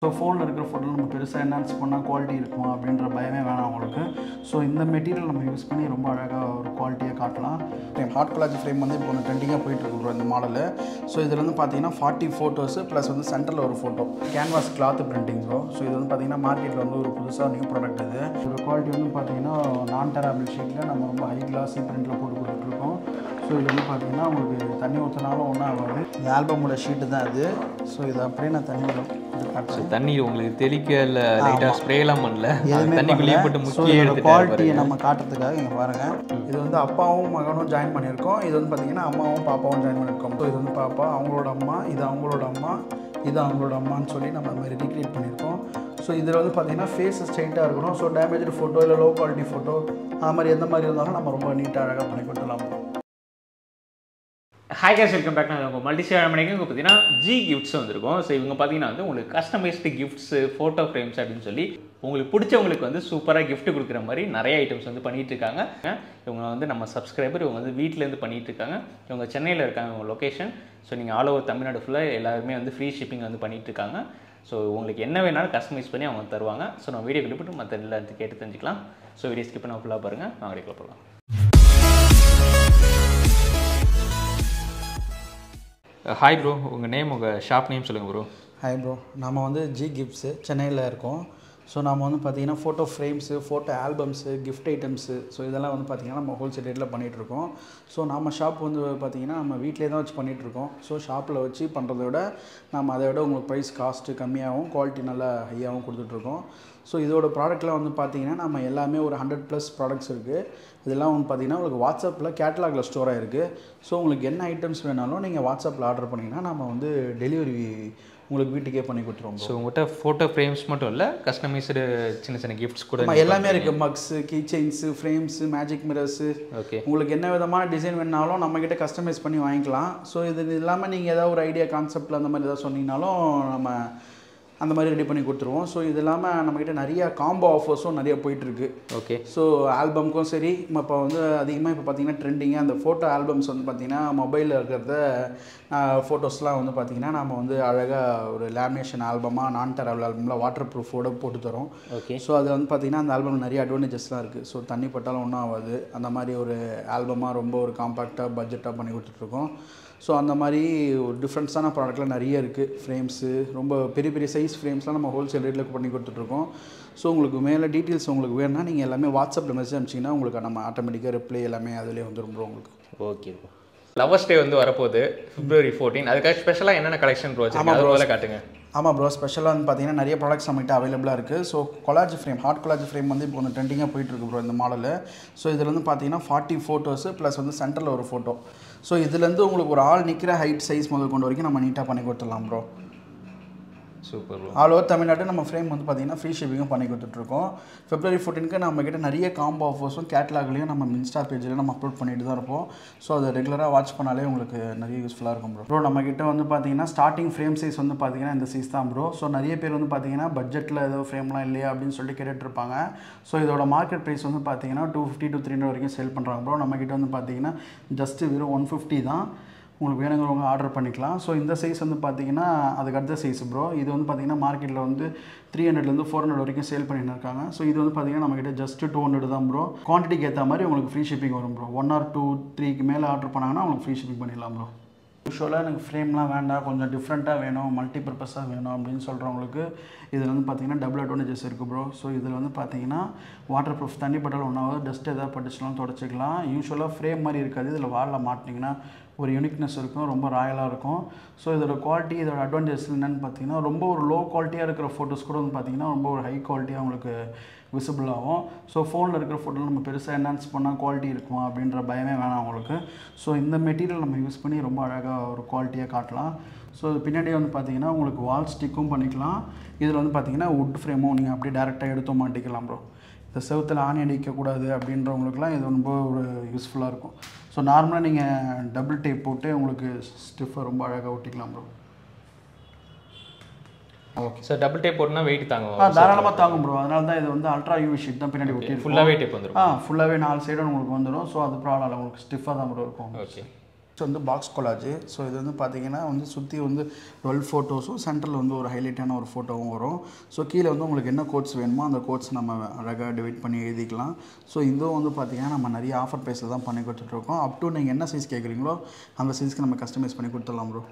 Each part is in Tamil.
ஸோ ஃபோனில் இருக்கிற ஃபோட்டோ நம்ம பெருசாக என்ஹான்ஸ் பண்ணால் குவாலிட்டி இருக்குமா அப்படின்ற பயமே வேணாம் உங்களுக்கு. ஸோ இந்த மெட்டீரியல் நம்ம யூஸ் பண்ணி ரொம்ப அழகாக ஒரு குவாலிட்டியாக காட்டலாம். ஹாட் கொலாஜ் ஃப்ரேம் வந்து இப்போ ஒன்று ட்ரெண்டிங்காக போயிட்டுருக்கு ப்ரோ இந்த மாடலு. ஸோ இதில் வந்து பார்த்தீங்கன்னா 40 ஃபோட்டோஸு ப்ளஸ் வந்து சென்டரில் ஒரு photo. Canvas cloth printing bro. So இது வந்து பார்த்தீங்கன்னா மார்க்கெட்டில் வந்து ஒரு புதுசாக நியூ ப்ராடக்ட் இது. இதோட குவாலிட்டி வந்து பார்த்தீங்கன்னா நான் டெராபிள் ஷீட்டில் நம்ம ரொம்ப ஹை கிளாஸி பிரிண்டில் போட்டு கொடுத்துட்ருக்கோம். ஸோ இது வந்து பார்த்தீங்கன்னா உங்களுக்கு தண்ணி ஊற்றினாலும் ஒன்றும் ஆகாது. இந்த ஆல்பமோட ஷீட்டு தான் இது. ஸோ இது அப்படியே நான் தண்ணியில் தண்ணி உங்களுக்கு தெளிக்க இல்லை, லைட்டாக ஸ்ப்ரேலாம் பண்ணல, தண்ணிக்குள்ளேயே போட்டு முக்கிய குவாலிட்டியை நம்ம காட்டுறதுக்காக இங்கே பாருங்கள். இது வந்து அப்பாவும் மகனும் ஜாயின் பண்ணியிருக்கோம். இது வந்து பார்த்தீங்கன்னா அம்மாவும் பாப்பாவும் ஜாயின் பண்ணியிருக்கோம். ஸோ இது வந்து பாப்பா, அவங்களோட அம்மா, இது அவங்களோட அம்மா, இது அவங்களோட அம்மான்னு சொல்லி நம்ம இந்த மாதிரி ரீக்ரியேட் பண்ணியிருக்கோம். ஸோ இதில் வந்து பார்த்தீங்கன்னா ஃபேஸ் ஸ்ட்ரைட்டாக இருக்கணும். ஸோ டேமேஜ்டு ஃபோட்டோ இல்லை லோ குவாலிட்டி ஃபோட்டோ அது மாதிரி எந்த மாதிரி இருந்தாலும் நம்ம ரொம்ப நீட்டாக அழகாக பண்ணி கொடுத்துடலாம். Hi guys, welcome back. நான் உங்கள் மல்டிஷேர் மணிக்கு இங்கே பார்த்தீங்கன்னா ஜி கிஃப்ட்ஸ் வந்திருக்கும். ஸோ இவங்க பார்த்தீங்கன்னா வந்து உங்களுக்கு கஸ்டமைஸ்டு கிஃப்ட்ஸு, ஃபோட்டோ ஃப்ரேம்ஸ் அப்படின்னு சொல்லி உங்களுக்கு பிடிச்சவங்களுக்கு வந்து சூப்பராக கிஃப்ட் கொடுக்குற மாதிரி நிறைய ஐட்டம்ஸ் வந்து பண்ணிகிட்டு இருக்காங்க. இவங்க வந்து நம்ம சப்ஸ்கிரைபர், இவங்க வந்து வீட்டிலேருந்து பண்ணிகிட்டு இருக்காங்க. இவங்க சென்னையில் இருக்காங்க இவங்க லொக்கேஷன். ஸோ நீங்கள் ஆல் ஓவர் தமிழ்நாடு ஃபுல்லாக எல்லாருமே வந்து ஃப்ரீ ஷிப்பிங் வந்து பண்ணிகிட்டு இருக்காங்க. ஸோ உங்களுக்கு என்ன வேணாலும் கஸ்டமைஸ் பண்ணி அவங்க தருவாங்க. ஸோ நான் வீடியோ கிளிப்பிட்டு மற்ற எல்லாத்தையும் கேட்டு தெரிஞ்சுக்கலாம். ஸோ வீடியோ ஸ்கிப் பண்ண ஃபுல்லாக பாருங்கள். நான் வீடியோ போகலாம். ஹாய் ப்ரோ, உங்கள் நேம், உங்கள் ஷாப் நேம் சொல்லுங்கள் ப்ரோ. ஹாய் ப்ரோ, நம்ம வந்து ஜி கிஃப்ட்ஸு சென்னையில் இருக்கோம். ஸோ நம்ம வந்து பார்த்திங்கன்னா photo frames, photo albums, gift items, so இதெல்லாம் வந்து பார்த்திங்கன்னா நம்ம ஹோல்சேல் ரேட்டில் பண்ணிகிட்ருக்கோம். ஸோ நம்ம ஷாப் வந்து பார்த்திங்கன்னா நம்ம வீட்டிலே தான் வச்சு பண்ணிகிட்ருக்கோம். ஸோ ஷாப்பில் வச்சு பண்ணுறத விட நம்ம அதை விட உங்களுக்கு ப்ரைஸ் காஸ்ட்டு கம்மியாகவும் குவாலிட்டி நல்லா ஹையாகவும் கொடுத்துட்ருக்கோம். ஸோ இதோட ப்ராடக்ட்லாம் வந்து பார்த்திங்கன்னா நம்ம எல்லாமே ஒரு 100+ ப்ராடக்ட்ஸ் இருக்குது. இதெல்லாம் வந்து பார்த்திங்கன்னா உங்களுக்கு வாட்ஸ்அப்பில் கேட்டலாகில் ஸ்டோர் ஆகிருக்கு. ஸோ உங்களுக்கு என்ன ஐட்டம்ஸ் வேணாலும் நீங்கள் வாட்ஸ்அப்பில் ஆர்டர் பண்ணிங்கன்னா நம்ம வந்து டெலிவரி உங்களுக்கு வீட்டுக்கே பண்ணி கொடுத்துருவோம். ஸோ உங்கள்கிட்ட ஃபோட்டோ ஃப்ரேம்ஸ் மட்டும் இல்லை, கஸ்டமைஸ்டு சின்ன சின்ன கிஃப்ட்ஸ் கூட எல்லாமே இருக்குது. Mugs, key chains, frames, magic mirrors, okay, உங்களுக்கு என்ன விதமான டிசைன் வேணாலும் நம்மக்கிட்ட கஸ்டமைஸ் பண்ணி வாங்கிக்கலாம். ஸோ இது இல்லாமல் நீங்கள் ஏதாவது ஒரு ஐடியா கான்செப்டில் அந்த மாதிரி ஏதாவது சொன்னீங்கனாலும் நம்ம அந்த மாதிரி ரெடி பண்ணி கொடுத்துருவோம். ஸோ இது இல்லாமல் நம்மக்கிட்ட நிறையா காம்போ ஆஃபர்ஸும் நிறைய போயிட்டுருக்கு. ஓகே, ஸோ ஆல்பம்க்கும் சரி, இப்போ வந்து அதிகமாக இப்போ பார்த்திங்கன்னா ட்ரெண்டிங்காக அந்த ஃபோட்டோ ஆல்பம்ஸ் வந்து பார்த்திங்கன்னா மொபைலில் இருக்கிறத ஃபோட்டோஸ்லாம் வந்து பார்த்திங்கன்னா நம்ம வந்து அழகாக ஒரு லேமினேஷன் ஆல்பமாக, நான் டெராபிள் ஆல்பமில் வாட்டர் ப்ரூஃபோடு போட்டு தரோம். ஓகே, ஸோ அது வந்து பார்த்திங்கன்னா அந்த ஆல்பம் நிறைய அட்வான்டேஜஸ்லாம் இருக்குது. ஸோ தண்ணி பட்டாலும் ஒன்றும் ஆகாது. அந்த மாதிரி ஒரு ஆல்பமாக ரொம்ப ஒரு காம்பாக்டாக பட்ஜெட்டாக பண்ணி கொடுத்துட்ருக்கோம். ஸோ அந்த மாதிரி ஒரு டிஃப்ரெண்ட்ஸான ப்ராடக்ட்லாம் நிறைய இருக்குது. ஃப்ரேம்ஸு, ரொம்ப பெரிய பெரிய சைஸ் ஃப்ரேம்ஸ்லாம் நம்ம ஹோல்சேல் ரேட்டில் பண்ணி கொடுத்துட்ருக்கோம். ஸோ உங்களுக்கு மேலே டீட்டெயில்ஸ் உங்களுக்கு வேணும்னா நீங்கள் எல்லாமே வாட்ஸ்அப்பில் மெசேஜ் அனுப்பிச்சிங்கன்னா உங்களுக்கு நம்ம ஆட்டோமேட்டிக்காக ரிப்ளை எல்லாமே அதிலே வந்துடும் உங்களுக்கு. Okay bro. லவர்ஸ் டே வந்து வரப்போகுது February 14. அதுக்காக ஸ்பெஷலாக என்னென்ன கலெக்ஷன் ப்ரோ வச்சுருக்கீங்க காட்டுங்க. ஆமாம் ப்ரோ, ஸ்பெஷலாக வந்து பார்த்தீங்கன்னா நிறைய ப்ராடக்ட்ஸ் நம்மகிட்ட அவைலபிளாக இருக்குது. So collage frame, hot collage frame வந்து இப்போ ஒன்று ட்ரெண்டிங்காக போயிட்டுருக்கு ப்ரோ இந்த மாடலு. ஸோ இதில் வந்து பார்த்தீங்கன்னா 40 ஃபோட்டோஸு ப்ளஸ் வந்து சென்டரில் ஒரு ஃபோட்டோ. ஸோ இதுலேருந்து உங்களுக்கு ஒரு ஆள் நிற்கிற ஹைட் சைஸ் முதல் கொண்டு வரைக்கும் நம்ம நீட்டாக பண்ணி கொடுத்துடலாம் bro. Super bro. All over Tamil Nadu நம்ம ஃப்ரேம் வந்து பார்த்திங்கன்னா ஃப்ரீ ஷிப்பிங்கும் பண்ணி கொடுத்துட்ருக்கோம். February 14க்கு நம்மக்கிட்ட நிறைய காம்போ ஆஃபர்ஸும் கேட்லாக்லேயும் நம்ம இன்ஸ்டா பேஜில் நம்ம அப்லோட் பண்ணிட்டு தான் இருப்போம். ஸோ அதை ரெகுலராக வாட்ச் பண்ணாலே உங்களுக்கு நிறைய யூஸ்ஃபுல்லாக இருக்கும் ப்ரோ. நம்மக்கிட்ட வந்து பார்த்திங்கன்னா ஸ்டார்டிங் ஃப்ரேம் சைஸ் வந்து பார்த்திங்கன்னா இந்த சைஸ் தான் ப்ரோ. ஸோ நிறைய பேர் வந்து பார்த்திங்கன்னா பட்ஜெட்டில் ஏதோ ஃப்ரேம்லாம் இல்லையா அப்படின்னு சொல்லிட்டு கேட்டுட்ருப்பாங்க. ஸோ இதோட மார்க்கெட் ப்ரைஸ் வந்து பார்த்திங்கன்னா 250 to 300 வரைக்கும் சேல் பண்ணுறாங்க ப்ரோ. நம்மக்கிட்ட வந்து பார்த்திங்கன்னா ஜஸ்ட்டு வெறும் 150 தான். உங்களுக்கு வேணுங்கிறவங்க ஆர்டர் பண்ணிக்கலாம். ஸோ இந்த சைஸ் வந்து பார்த்திங்கன்னா அதுக்கு அடுத்த சைஸ் ப்ரோ. இது வந்து பார்த்திங்கன்னா மார்க்கெட்டில் வந்து 300 to 400 வரைக்கும் சேல் பண்ணிட்டு இருக்காங்க. ஸோ இது வந்து பார்த்திங்கன்னா நம்மக்கிட்ட ஜஸ்ட் 200 தான் ப்ரோ. குவான்டிட்டிக்கு ஏற்ற மாதிரி உங்களுக்கு ஃப்ரீ ஷிப்பிங் வரும் ப்ரோ. 1 or 2, 3க்கு மேலே ஆர்டர் பண்ணாங்கன்னா உங்களுக்கு ஃப்ரீ ஷிப்பிங் பண்ணிடலாம் ப்ரோ. யூஸ்வலாக எனக்கு ஃப்ரேம்லாம் வேண்டாம், கொஞ்சம் டிஃப்ரெண்ட்டாக வேணும், மல்டி பர்பஸாக வேணும் அப்படின்னு சொல்கிறவங்களுக்கு இதில் வந்து பார்த்திங்கன்னா டபுள் அட்வான்டேஜஸ் இருக்குது ப்ரோ. ஸோ இதில் வந்து பார்த்திங்கன்னா வாட்டர் ப்ரூஃப், தண்ணி பட்டாலும் ஒன்றாவது, டஸ்ட் எதாவது பட்டுச்சுனாலும் தொடச்சிக்கலாம். யூஸ்வலாக ஃப்ரேம் மாதிரி இருக்காது. இதில் வாலில் மாட்டினீங்கன்னா ஒரு யூனிக்னஸ் இருக்கும், ரொம்ப ராயலாக இருக்கும். ஸோ இதோட குவாலிட்டி, இதோட அட்வான்டேஜ் என்னென்னு பார்த்தீங்கன்னா ரொம்ப ஒரு லோ குவாலிட்டியாக இருக்கிற ஃபோட்டோஸ் கூட வந்து பார்த்திங்கன்னா ரொம்ப ஒரு ஹை குவாலிட்டியாக உங்களுக்கு விசிபிள் ஆகும். ஸோ ஃபோனில் இருக்கிற ஃபோட்டோ நம்ம பெருசாக என்ஹான்ஸ் பண்ணால் குவாலிட்டி இருக்குமா அப்படின்ற பயமே வேணாம் உங்களுக்கு. ஸோ இந்த மெட்டீரியல் நம்ம யூஸ் பண்ணி ரொம்ப அழகாக ஒரு குவாலிட்டியாக காட்டலாம். ஸோ பின்னாடி வந்து பார்த்திங்கன்னா உங்களுக்கு வால் ஸ்டிக்கும் பண்ணிக்கலாம். இதில் வந்து பார்த்திங்கன்னா வுட் ஃப்ரேமும் நீங்கள் அப்படியே டேரெக்டாக எடுத்து மாட்டிக்கலாம் ப்ரோ. இந்த செவத்தில் ஆணி அடிக்கக்கூடாது அப்படின்றவங்களுக்குலாம் இது ரொம்ப ஒரு யூஸ்ஃபுல்லாக இருக்கும். ஸோ நார்மலாக நீங்கள் டபுள் டேப் போட்டு உங்களுக்கு ஸ்டிஃபாக ரொம்ப அழகாக ஒட்டிக்கலாம் bro. Okay sir, double tape போட்டுனா வெயிட் தாங்கும்? தாராளமாக தாங்கும் ப்ரோ. அதனால தான் இது வந்து அல்ட்ரா யூவி ஷீட் தான் பின்னாடி ஒட்டி ஃபுல்லாகவே டேப் வந்துடும். ஃபுல்லாகவே 4 சைடும் உங்களுக்கு வந்துடும். ஸோ அது ப்ராப்ளம் இல்லை, உங்களுக்கு ஸ்டிஃபாக தான் ப்ரோ இருக்கும். ஓகே, வந்து பாக்ஸ் கொலாஜ். ஸோ இது வந்து பார்த்தீங்கன்னா வந்து சுற்றி வந்து 12 ஃபோட்டோஸும் சென்டரில் வந்து ஒரு ஹைலைட்டான ஒரு ஃபோட்டோவும் வரும். ஸோ கீழே வந்து உங்களுக்கு என்ன கோட்ஸ் வேணுமோ அந்த கோட்ஸ் நம்ம அழகாக டிவைட் பண்ணி எழுதிக்கலாம். ஸோ இதுவும் வந்து பார்த்தீங்கன்னா நம்ம நிறைய ஆஃபர் ப்ரைஸில் தான் பண்ணி கொடுத்துட்ருக்கோம். அப் டு நீங்கள் என்ன சைஸ் கேட்குறீங்களோ அந்த சைஸ்க்கு நம்ம கஸ்டமைஸ் பண்ணி கொடுத்துடலாம் ப்ரோ.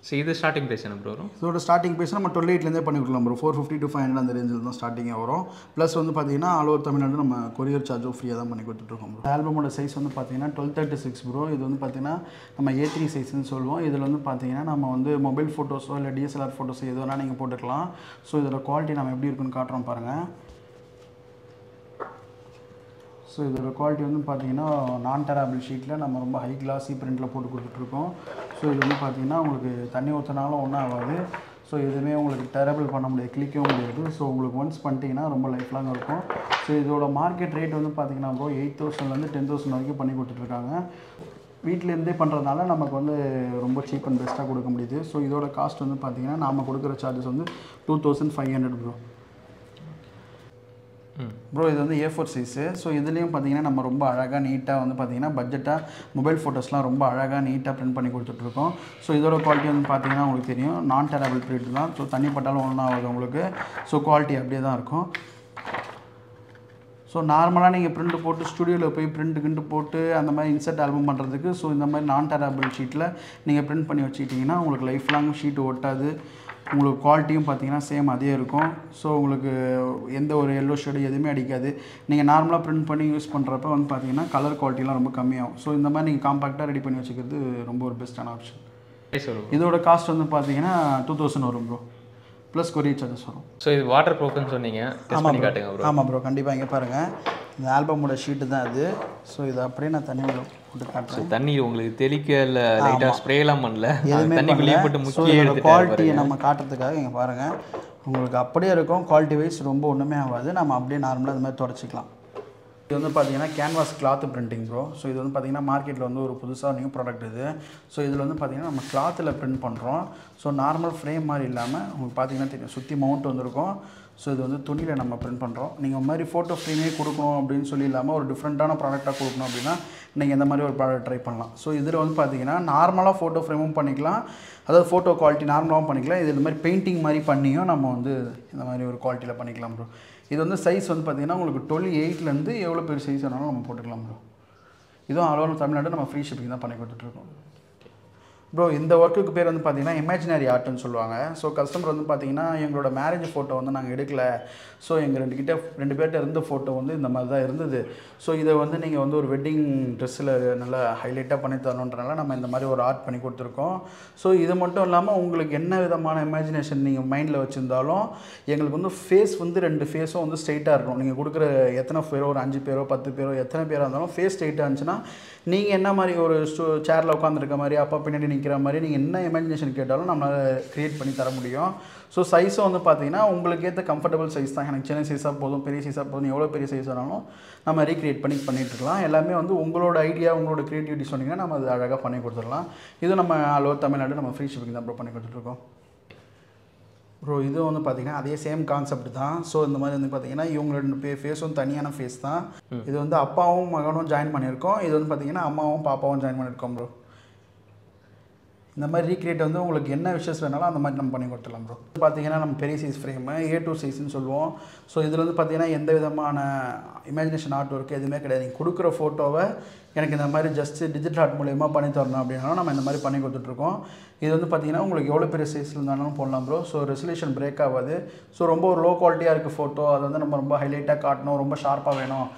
ஸோ இது ஸ்டார்டிங் ப்ரைஸ் என்ன ப்ரோ வரும்? இதோட ஸ்டார்டிங் ப்ரைஸ் நம்ம 28லேருந்தே பண்ணி கொடுக்கலாம் ப்ரோ. 450 to 500 அந்த ரேஞ்சில் தான் ஸ்டார்டிங்காக வரும். ப்ளஸ் வந்து பார்த்தீங்கன்னா ஆல் ஓவர் தமிழ்நாடு நம்ம கொரியர் சார்ஜும் ஃப்ரீயாக தான் பண்ணி கொடுத்துட்ருக்கோம் ப்ரோ. ஆல்பமோட சைஸ் வந்து பார்த்தீங்கன்னா 1236 ப்ரோ. இது வந்து பார்த்தீங்கன்னா நம்ம A3 சைஸ்ன்னு சொல்லுவோம். இதில் வந்து பார்த்தீங்கன்னா நம்ம வந்து மொபைல் ஃபோட்டோஸோ இல்லை DSLR ஃபோட்டோஸோ எது வேணால் நீங்கள் போட்டுக்கலாம். ஸோ இதோட குவாலிட்டி நம்ம எப்படி இருக்குன்னு காட்டுறோம் பாருங்கள். ஸோ இதோட குவாலிட்டி வந்து பார்த்தீங்கன்னா நான் டெராபிள் ஷீட்டில் நம்ம ரொம்ப ஹை கிளாஸி பிரிண்டில் போட்டு கொடுத்துட்ருக்கோம். ஸோ இது வந்து பார்த்தீங்கன்னா உங்களுக்கு தண்ணி ஊற்றினாலும் ஒன்றும் ஆகாது. ஸோ எதுவுமே உங்களுக்கு டெரபிள் பண்ண முடியாது, கிளிக்கவும் முடியாது. ஸோ உங்களுக்கு ஒன்ஸ் பண்ணிட்டீங்கன்னா ரொம்ப லைஃப் லாங் இருக்கும். ஸோ இதோட மார்க்கெட் ரேட் வந்து பார்த்தீங்கன்னா ப்ரோ 8000லேருந்து 10,000 வரைக்கும் பண்ணி கொடுத்துட்ருக்காங்க. வீட்டிலேருந்தே பண்ணுறதுனால நமக்கு வந்து ரொம்ப சீப் அண்ட் பெஸ்ட்டாக கொடுக்க முடியுது. ஸோ இதோட காஸ்ட் வந்து பார்த்தீங்கன்னா நாம் கொடுக்குற சார்ஜஸ் வந்து 2500 ப்ரோ. ப்ரோ இது வந்து A4 சைஸு. ஸோ இதுலேயும் பார்த்தீங்கன்னா நம்ம ரொம்ப அழகாக நீட்டாக வந்து பார்த்தீங்கன்னா பட்ஜெட்டாக மொபைல் ஃபோட்டோஸ்லாம் ரொம்ப அழகாக நீட்டாக பிரிண்ட் பண்ணி கொடுத்துட்ருக்கோம். ஸோ இதோட குவாலிட்டி வந்து பார்த்தீங்கன்னா உங்களுக்கு தெரியும், நான் டெரபிள் பிரிண்ட் தான். ஸோ தண்ணி பட்டாலும் ஒன்றும் ஆகாது உங்களுக்கு. ஸோ குவாலிட்டி அப்படியே தான் இருக்கும். ஸோ நார்மலாக நீங்கள் பிரிண்ட் போட்டு ஸ்டுடியோவில் போய் பிரிண்ட்டு போட்டு அந்த மாதிரி இன்சர்ட் ஆல்பம் பண்ணுறதுக்கு ஸோ இந்த மாதிரி நான் டெரபிள் ஷீட்டில் நீங்கள் பிரிண்ட் பண்ணி வச்சுக்கிட்டிங்கன்னா உங்களுக்கு லைஃப் லாங் ஷீட்டு ஒட்டாது. உங்களுக்கு குவாலிட்டியும் பார்த்தீங்கன்னா சேம் அதே இருக்கும். ஸோ உங்களுக்கு எந்த ஒரு எல்லோ ஷேடு எதுவுமே அடிக்காது. நீங்கள் நார்மலாக பிரிண்ட் பண்ணி யூஸ் பண்ணுறப்ப வந்து பார்த்தீங்கன்னா கலர் குவாலிட்டிலாம் ரொம்ப கம்மியாகும். ஸோ இந்த மாதிரி நீங்கள் காம்பாக்டாக ரெடி பண்ணி வச்சுக்கிறது ரொம்ப ஒரு பெஸ்ட்டான ஆப்ஷன். இதோட காஸ்ட் வந்து பார்த்தீங்கன்னா 2000 வரும் ப்ரோ. ப்ளஸ் கொரியர் சார்ஜஸ் வரும். ஸோ இது வாட்டர் ப்ரூஃப்னு சொன்னீங்க, ஆமாம் காட்டுங்க ப்ரோ. ஆமாம் ப்ரோ, கண்டிப்பாக இங்கே பாருங்கள், இந்த ஆல்பமோட ஷீட்டு தான் அது. ஸோ இதை அப்படியே நான் தண்ணியில் போட்டு காட்டுறேன். தண்ணி உங்களுக்கு தெளிக்க இல்லை, லைட்டாக ஸ்ப்ரேலாம் பண்ணல, எதுவுமே தண்ணிக்குள்ளேயே போட்டு முக்கிய குவாலிட்டியை நம்ம காட்டுறதுக்காக இங்கே பாருங்கள், உங்களுக்கு அப்படியே இருக்கும். குவாலிட்டி வைஸ் ரொம்ப ஒன்றுமே ஆகாது. நம்ம அப்படியே நார்மலாக இந்த மாதிரி தொடச்சிக்கலாம். இது வந்து பார்த்தீங்கன்னா canvas cloth printing bro. So இது வந்து பார்த்தீங்கன்னா மார்க்கெட்டில் வந்து ஒரு புதுசாக நியூ ப்ராடக்ட் இது. ஸோ இதில் வந்து பார்த்தீங்கன்னா நம்ம கிளாத்தில் பிரிண்ட் பண்ணுறோம். ஸோ நார்மல் ஃப்ரேம் மாதிரி இல்லாமல் உங்களுக்கு பார்த்தீங்கன்னா தெரியும், சுற்றி மவுண்ட் வந்துருக்கும். ஸோ இது வந்து துணியில் நம்ம பிரிண்ட் பண்ணுறோம். நீங்கள் இந்த மாதிரி ஃபோட்டோ ஃப்ரேமே கொடுக்கணும் அப்படின்னு சொல்லி இல்லாமல் ஒரு டிஃப்ரெண்ட்டான ப்ராடக்டாக கொடுக்கணும் அப்படின்னா நீங்கள் இந்த மாதிரி ஒரு ப்ராடக்ட் ட்ரை பண்ணலாம். ஸோ இதில் வந்து பார்த்தீங்கன்னா நார்மலாக ஃபோட்டோ ஃப்ரேமும் பண்ணிக்கலாம், அதாவது ஃபோட்டோ குவாலிட்டி நார்மலாகவும் பண்ணிக்கலாம். இது இந்த மாதிரி பெயிண்டிங் மாதிரி பண்ணியும் நம்ம வந்து இந்த மாதிரி ஒரு குவாலிட்டியில் பண்ணிக்கலாம் ப்ரோ. இது வந்து சைஸ் வந்து பார்த்தீங்கன்னா உங்களுக்கு 28லேருந்து எவ்வளோ பெரிய சைஸ் வேணாலும் நம்ம போட்டுக்கலாம் ப்ரோ. இதுவும் ஆல் ஓவர் தமிழ்நாடு நம்ம ஃப்ரீ ஷிப்பிங் தான் பண்ணி கொடுத்துட்ருக்கோம் ப்ரோ. இந்த ஒர்க்குக்கு பேர் வந்து பார்த்தீங்கன்னா இமேஜினரி ஆர்ட்னு சொல்லுவாங்க. ஸோ கஸ்டமர் வந்து பார்த்தீங்கன்னா எங்களோட மேரேஜ் ஃபோட்டோ வந்து நாங்கள் எடுக்கலை, ஸோ எங்கள் ரெண்டு பேர்கிட்ட இருந்த ஃபோட்டோ வந்து இந்த மாதிரி தான் இருந்தது. ஸோ இதை வந்து நீங்கள் வந்து ஒரு வெட்டிங் ட்ரெஸ்ஸில் நல்லா ஹைலைட்டாக பண்ணி தரணுன்றனால நம்ம இந்த மாதிரி ஒரு ஆர்ட் பண்ணி கொடுத்துருக்கோம். ஸோ இது மட்டும் இல்லாமல் உங்களுக்கு என்ன விதமான இமேஜினேஷன் நீங்கள் மைண்டில் வச்சுருந்தாலும் எங்களுக்கு வந்து ஃபேஸ் வந்து 2 ஃபேஸும் வந்து ஸ்ட்ரைட்டாக இருக்கணும். நீங்கள் கொடுக்குற எத்தனை பேரோ, ஒரு 5 பேரோ 10 பேரோ எத்தனை பேராக இருந்தாலும் ஃபேஸ் ஸ்ட்ரைட்டாக இருந்துச்சுன்னா நீங்கள் என்ன மாதிரி ஒரு சேரில் உட்காந்துருக்க மாதிரி அப்பா பின்னாடி நிற்கிற மாதிரி நீங்கள் என்ன இமேஜினேஷன் கேட்டாலும் நம்மளால் க்ரியேட் பண்ணி தர முடியும். ஸோ சைஸும் வந்து பார்த்தீங்கன்னா உங்களுக்கு ஏற்ற கம்ஃபர்டபுள் சைஸ் தான். எனக்கு சின்ன சைஸாக போதும், பெரிய சைஸாக போதும், எவ்வளோ பெரிய சைஸ் வேணாலும் நம்ம ரீக்ரியேட் பண்ணிட்டுருக்கலாம். எல்லாமே வந்து உங்களோட ஐடியா, உங்களோட க்ரியேட்டிவிட்டி சொன்னீங்கன்னா நம்ம அது அழகாக பண்ணி கொடுத்துடலாம். இது நம்ம ஆல் ஓவர் தமிழ்நாடு நம்ம ஃப்ரீ ஷிப்பிங் தான் ப்ரோ பண்ணி கொடுத்துட்ருக்கோம் ப்ரோ. இது வந்து பார்த்தீங்கன்னா அதே சேம் கான்செப்ட் தான். ஸோ இந்த மாதிரி வந்து பார்த்தீங்கன்னா இவங்க 2 ஃபேஸும் தனியான ஃபேஸ் தான். இது வந்து அப்பாவும் மகனும் ஜாயின் பண்ணியிருக்கோம். இது வந்து பார்த்தீங்கன்னா அம்மாவும் பாப்பாவும் ஜாயின் பண்ணியிருக்கோம் ப்ரோ. இந்த மாதிரி ரீக்ரியேட் வந்து உங்களுக்கு என்ன விஷஸ் வேணாலும் அந்த மாதிரி நம்ம பண்ணி கொடுத்துடலாம் ப்ரோ. பார்த்தீங்கன்னா நம்ம பெரிய சைஸ் ஃப்ரேமு A2 சைஸ்ன்னு சொல்லுவோம். ஸோ இதில் வந்து பார்த்தீங்கன்னா எந்த விதமான இமேஜினேஷன் ஆர்ட் ஒர்க்கு எதுவுமே கிடையாது. நீங்கள் கொடுக்குற ஃபோட்டோவை எனக்கு இந்த மாதிரி ஜஸ்ட்டு டிஜிட்டல் ஆர்ட் மூலியமாக பண்ணி தரணும் அப்படின்னாலும் நம்ம இந்த மாதிரி பண்ணி கொடுத்துட்ருக்கோம். இது வந்து பார்த்தீங்கன்னா உங்களுக்கு எவ்வளோ பெரிய சைஸில் இருந்தாலும் போடலாம் ப்ரோ. ஸோ ரெசல்யூஷன் பிரேக் ஆகாது. ஸோ ரொம்ப ஒரு லோ குவாலிட்டியாக இருக்குது ஃபோட்டோ, அதை வந்து நம்ம ரொம்ப ஹைலைட்டாக காட்டணும், ரொம்ப ஷார்ப்பாக வேணும்,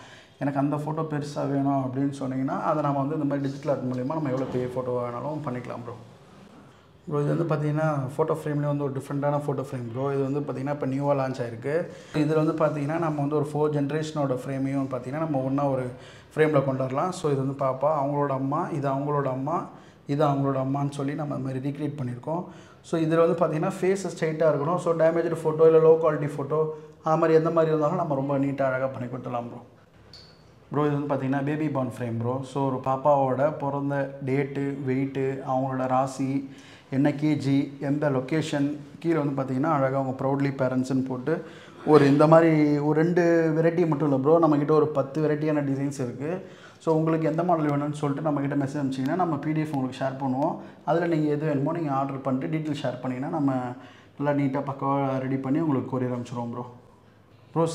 எனக்கு அந்த ஃபோட்டோ பெருசாக வேணும் அப்படின்னு சொன்னீங்கன்னா அதை நம்ம வந்து இந்த மாதிரி டிஜிட்டல் ஆர்ட் மூலிமா நம்ம எவ்வளோ பெரிய ஃபோட்டோ வேணாலும் பண்ணிக்கலாம் ப்ரோ. ப்ரோ இது வந்து பார்த்தீங்கன்னா ஃபோட்டோ ஃப்ரேம்லேயே வந்து ஒரு டிஃப்ரெண்ட்டான ஃபோட்டோ ஃப்ரேம் ப்ரோ. இது வந்து பார்த்தீங்கன்னா இப்போ நியூவாக லான்ச் ஆயிருக்கு. இதில் வந்து பார்த்தீங்கன்னா நம்ம வந்து ஒரு 4 ஜென்ரேஷனோட ஃப்ரேமையும் பார்த்தீங்கன்னா நம்ம ஒன்றா ஒரு ஃப்ரேமில் கொண்டு வரலாம். ஸோ இது வந்து பாப்பா, அவங்களோட அம்மா, இது அவங்களோட அம்மா, இது அவங்களோட அம்மான்னு சொல்லி நம்ம அது மாதிரி ரீக்ரியேட் பண்ணியிருக்கோம். ஸோ இதில் வந்து பார்த்தீங்கன்னா ஃபேஸ் ஸ்ட்ரைட்டாக இருக்கணும். ஸோ டேமேஜ்டு ஃபோட்டோ இல்லை லோ குவாலிட்டி ஃபோட்டோ அது மாதிரி எந்த மாதிரி இருந்தாலும் நம்ம ரொம்ப நீட்டாக அழகாக பண்ணி கொடுத்துடலாம் ப்ரோ. ப்ரோ இது வந்து பார்த்தீங்கன்னா baby born frame bro. So ஒரு பாப்பாவோட பிறந்த டேட்டு, வெயிட்டு, அவங்களோட ராசி, என்ன கேஜி, எந்த லொக்கேஷன், கீழே வந்து பார்த்தீங்கன்னா அழகாக அவங்க ப்ரௌட்லி பேரண்ட்ஸ்ன்னு போட்டு ஒரு இந்த மாதிரி ஒரு 2 வெரைட்டி மட்டும் இல்லை ப்ரோ, நம்மக்கிட்ட ஒரு 10 வெரைட்டியான டிசைன்ஸ் இருக்குது. ஸோ உங்களுக்கு எந்த மாடல் வேணும்னு சொல்லிட்டு நம்மக்கிட்ட மெசேஜ் அனுப்பிச்சிங்கன்னா நம்ம பிடிஎஃப் உங்களுக்கு ஷேர் பண்ணுவோம். அதில் நீங்கள் எது வேணுமோ நீங்கள் ஆர்டர் பண்ணிட்டு டீட்டெயில் ஷேர் பண்ணிங்கன்னா நம்ம நல்லா நீட்டாக பக்காவாக ரெடி பண்ணி உங்களுக்கு கொரியர் அனுப்பிச்சிடுவோம் ப்ரோ.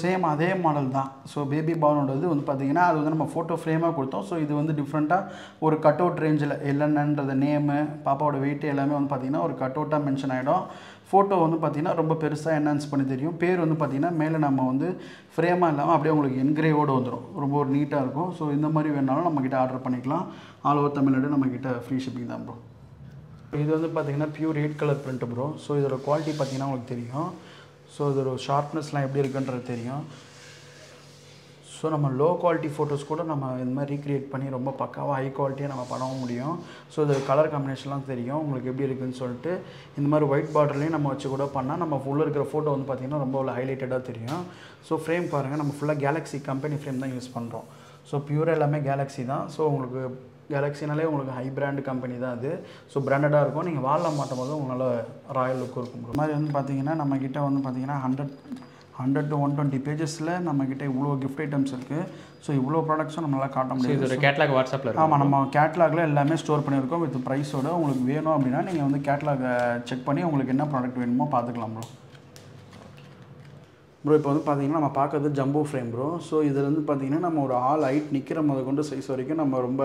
சேம் அதே மாடல் தான். ஸோ பேபி பார்னோடது வந்து பார்த்திங்கன்னா அது வந்து நம்ம ஃபோட்டோ ஃப்ரேமாக கொடுத்தோம். ஸோ இது வந்து டிஃப்ரெண்ட்டாக ஒரு கட் அவுட் ரேஞ்சில் என்னென்னன்றது நேமு பாப்பாவோட வெயிட்டு எல்லாமே வந்து பார்த்திங்கன்னா ஒரு கட் அவுட்டாக மென்ஷன் ஆகிடும். ஃபோட்டோ வந்து பார்த்திங்கன்னா ரொம்ப பெருசாக என்ஹான்ஸ் பண்ணி தெரியும். பேர் வந்து பார்த்திங்கன்னா மேலே நம்ம வந்து ஃப்ரேமாக இல்லாமல் அப்படியே உங்களுக்கு என்கிரேவோடு வந்துடும். ரொம்ப ஒரு நீட்டாக இருக்கும். ஸோ இந்த மாதிரி வேணாலும் நம்மக்கிட்ட ஆர்டர் பண்ணிக்கலாம். ஆல் ஓவர் தமிழ்நாடு நம்மக்கிட்ட ஃப்ரீ ஷிப்பிங் தான் ப்ரோ. இது வந்து பார்த்திங்கன்னா pure red colour print bro. So இதோட குவாலிட்டி பார்த்திங்கன்னா உங்களுக்கு தெரியும். ஸோ இதோட ஷார்ப்னஸ்லாம் எப்படி இருக்குன்றது தெரியும். ஸோ நம்ம லோ குவாலிட்டி ஃபோட்டோஸ் கூட நம்ம இந்த மாதிரி ரீக்ரியேட் பண்ணி ரொம்ப பக்காவாக ஹை குவாலிட்டியாக நம்ம பண்ணவும் முடியும். ஸோ இது கலர் காம்பினேஷன்லாம் தெரியும் உங்களுக்கு எப்படி இருக்குதுன்னு சொல்லிட்டு. இந்த மாதிரி ஒயிட் பார்டர்லேயும் நம்ம வச்சு கூட பண்ணால் நம்ம ஃபுல்லாக இருக்கிற ஃபோட்டோ வந்து பார்த்திங்கன்னா ரொம்ப ஹைலைட்டடாக தெரியும். ஸோ ஃப்ரேம் பாருங்கள், நம்ம ஃபுல்லாக கேலக்ஸி கம்பெனி ஃப்ரேம் தான் யூஸ் பண்ணுறோம். ஸோ பியூராக எல்லாமே கேலக்ஸி தான். ஸோ உங்களுக்கு கேலக்ஸினாலே உங்களுக்கு ஹை பிராண்டு கம்பெனி தான் அது. ஸோ பிராண்டடாக இருக்கும். நீங்கள் வாலில் மாட்டும் போது உங்களுக்கு நல்ல ராயல் லுக் இருக்கும். இந்த மாதிரி வந்து பார்த்திங்கன்னா நம்மக்கிட்ட வந்து பார்த்திங்கன்னா 100 to 120 பேஜஸில் நம்மக்கிட்ட இவ்வளோ கிஃப்ட் ஐட்டம்ஸ் இருக்குது. ஸோ இவ்வளோ ப்ராடக்ட்ஸும் நம்மளால் காட்ட முடியும். இதோட கேட்லாக் வாட்ஸ்அப்பில் ஆமாம், நம்ம கேட்லாகில் எல்லாமே ஸ்டோர் பண்ணியிருக்கோம் வித் ப்ரைஸோட. உங்களுக்கு வேணும் அப்படின்னா நீங்கள் வந்து கேட்லாகை செக் பண்ணி உங்களுக்கு என்ன ப்ராடக்ட் வேணுமோ பார்த்துக்கலாம் ப்ரோ. இப்போ வந்து பார்த்திங்கன்னா நம்ம பார்க்குறது ஜம்போ ஃப்ரேம் ப்ரோ. ஸோ இதில் வந்து பார்த்திங்கன்னா நம்ம ஒரு ஆல் ஹைட் நிற்கிற கொண்டு சைஸ் வரைக்கும் நம்ம ரொம்ப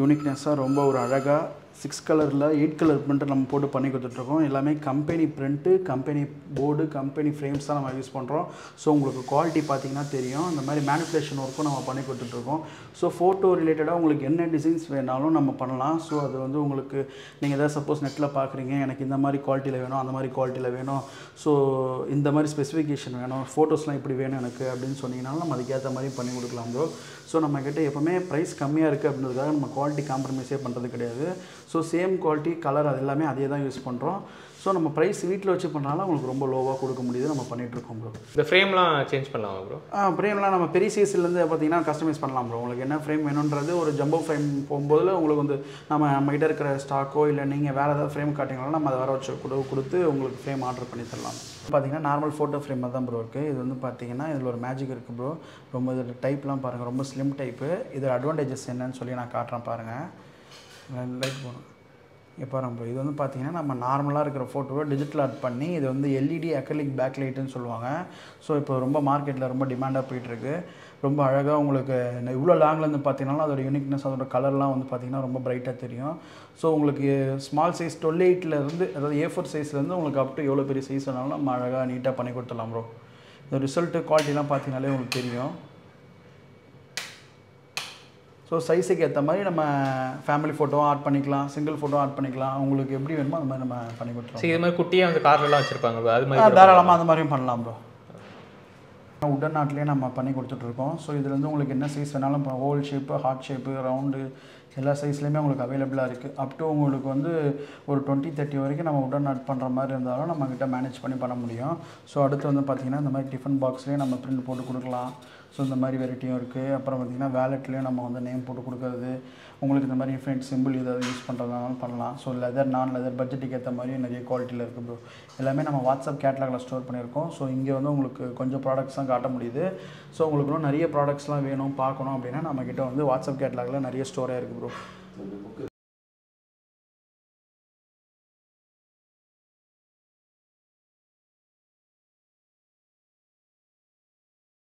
யூனிக்னஸாக ரொம்ப ஒரு அழகாக 6 கலரில் 8 கலர் பிரிண்ட்டு நம்ம போட்டு பண்ணி கொடுத்துட்ருக்கோம். எல்லாமே company print, company board, company frames தான் நம்ம யூஸ் பண்ணுறோம். ஸோ உங்களுக்கு குவாலிட்டி பார்த்திங்கன்னா தெரியும். இந்த மாதிரி மேனிப்புலேஷன் ஒர்க்கும் நம்ம பண்ணி கொடுத்துட்ருக்கோம். ஸோ ஃபோட்டோ ரிலேட்டடாக உங்களுக்கு என்ன டிசைன்ஸ் வேணாலும் நம்ம பண்ணலாம். ஸோ அது வந்து உங்களுக்கு நீங்கள் எதாவது சப்போஸ் நெட்டில் பார்க்குறீங்க, எனக்கு இந்த மாதிரி குவாலிட்டியில் வேணும், அந்த மாதிரி குவாலிட்டியில் வேணும், ஸோ இந்த மாதிரி ஸ்பெசிஃபிகேஷன் வேணும், ஃபோட்டோஸ்லாம் இப்படி வேணும் எனக்கு அப்படின்னு சொன்னீங்கனாலும் நம்ம அதுக்கேற்ற மாதிரி பண்ணி கொடுக்கலாம் ப்ரோ. ஸோ நம்மக்கிட்ட எப்போவுமே ப்ரைஸ் கம்மியாக இருக்குது அப்படின்றதுக்காக நம்ம குவாலிட்டி காம்ப்ரமைஸே பண்ணுறது கிடையாது. ஸோ சேம் குவாலிட்டி கலர் அது எல்லாமே அதே தான் யூஸ் பண்ணுறோம். ஸோ நம்ம ப்ரைஸ் வீட்டில் வச்சு பண்ணாலும் உங்களுக்கு ரொம்ப லோவாக கொடுக்க முடியுது. நம்ம பண்ணிகிட்ருக்கோம் ப்ரோ. இந்த ஃப்ரேம்லாம் சேஞ்ச் பண்ணலாமா ப்ரோ? ஃப்ரேம்லாம் நம்ம பெரிய சைஸ்லேருந்து பார்த்தீங்கன்னா கஸ்டமைஸ் பண்ணலாம் ப்ரோ. உங்களுக்கு என்ன ஃப்ரேம் வேணுன்றது ஒரு ஜம்போ ஃப்ரேம் போகும்போதில் உங்களுக்கு வந்து நம்மகிட்ட இருக்கிற ஸ்டாக்கோ இல்லை நீங்கள் வேறு ஏதாவது ஃப்ரேம் காட்டிங்கனாலும் நம்ம அதை வர வச்சு கொடுத்து உங்களுக்கு ஃப்ரேம் ஆர்டர் பண்ணி தரலாம். பார்த்தீங்கன்னா நார்மல் ஃபோட்டோ ஃப்ரேம் தான் ப்ரோ இருக்குது. இது வந்து பார்த்தீங்கன்னா இதில் ஒரு மேஜிக் இருக்குது ப்ரோ. ரொம்ப இதில் டைப்லாம் பாருங்கள், ரொம்ப ஸ்லிம் டைப்பு. இதில் அட்வான்டேஜஸ் என்னன்னு சொல்லி நான் காட்டுறேன் பாருங்கள். லைட் போகணும் இப்போ ப்ரோ. இது வந்து பார்த்திங்கன்னா நம்ம நார்மலாக இருக்கிற ஃபோட்டோவை டிஜிட்டல் ஆர்ட் பண்ணி இது வந்து எல்இடி அக்ரிலிக் பேக் லைட்டுன்னு சொல்லுவாங்க. ஸோ இப்போ ரொம்ப மார்க்கெட்டில் ரொம்ப டிமாண்டாக போயிட்டுருக்கு. ரொம்ப அழகாக உங்களுக்கு இவ்வளோ லாங்லேருந்து பார்த்தீங்கன்னா அதோட யூனிக்னஸ், அதோட கலர்லாம் வந்து பார்த்திங்கன்னா ரொம்ப பிரைட்டாக தெரியும். ஸோ உங்களுக்கு ஸ்மால் சைஸ் 12:8 அதாவது A4 சைஸ்லேருந்து உங்களுக்கு அப் டு எவ்வளோ பெரிய சைஸ் வேணாலும் நம்ம அழகாக நீட்டாக பண்ணி கொடுத்துடலாம் ப்ரோ. இந்த ரிசல்ட்டு குவாலிட்டிலாம் பார்த்தீங்கனாலே உங்களுக்கு தெரியும். ஸோ சைஸுக்கு ஏற்ற மாதிரி நம்ம ஃபேமிலி ஃபோட்டோவும் ஆட் பண்ணிக்கலாம், சிங்கிள் ஃபோட்டோ ஆட் பண்ணிக்கலாம். உங்களுக்கு எப்படி வேணுமோ அது மாதிரி நம்ம பண்ணி கொடுத்துருவோம். இது மாதிரி குட்டியாக வந்து கார்லலாம் வச்சுருப்பாங்க, அது மாதிரி தாராளமாக அந்த மாதிரியும் பண்ணலாம் ப்ரோ. உடன் நாட்லேயே நம்ம பண்ணி கொடுத்துட்ருக்கோம். ஸோ இதில் வந்து உங்களுக்கு என்ன சைஸ் வேணாலும் இப்போ ஹோல் ஷேப்பு, ஹார்ட் ஷேப்பு, ரவுண்டு எல்லா சைஸ்லேயுமே உங்களுக்கு அவைலபிளாக இருக்குது. அப் டு உங்களுக்கு வந்து ஒரு 20-30 வரைக்கும் நம்ம உடன் நாட் பண்ணுற மாதிரி இருந்தாலும் நம்மக்கிட்ட மேனேஜ் பண்ண முடியும். ஸோ அடுத்து வந்து பார்த்திங்கன்னா இந்த மாதிரி டிஃபன் பாக்ஸ்லேயே நம்ம பிரிண்ட் போட்டு கொடுக்கலாம். ஸோ இந்த மாதிரி வெரைட்டியும் இருக்குது. அப்புறம் பார்த்திங்கன்னா வேலெட்லேயும் நம்ம வந்து நேம் போட்டு கொடுக்குறது, உங்களுக்கு இந்த மாதிரி இன்ஃபினிட் சிம்பிள் ஏதாவது யூஸ் பண்ணுறதுனாலும் பண்ணலாம். ஸோ லெதர், நான் லெதர், பட்ஜெட்டுக்கு ஏற்ற மாதிரியும் நிறைய குவாலிட்டியில் இருக்குது ப்ரோ. எல்லாமே நம்ம வாட்ஸ்அப் கேட்லாகில் ஸ்டோர் பண்ணியிருக்கோம். ஸோ இங்கே வந்து உங்களுக்கு கொஞ்சம் ப்ராடக்ட்ஸ் தான் காட்ட முடியுது. ஸோ உங்களுக்கு இன்னும் நிறைய ப்ராடக்ட்ஸ்லாம் வேணும் பார்க்கணும் அப்படின்னா நம்மக்கிட்ட வந்து வாட்ஸ்அப் கேட்லாகில் நிறைய ஸ்டோராக இருக்குது ப்ரோ.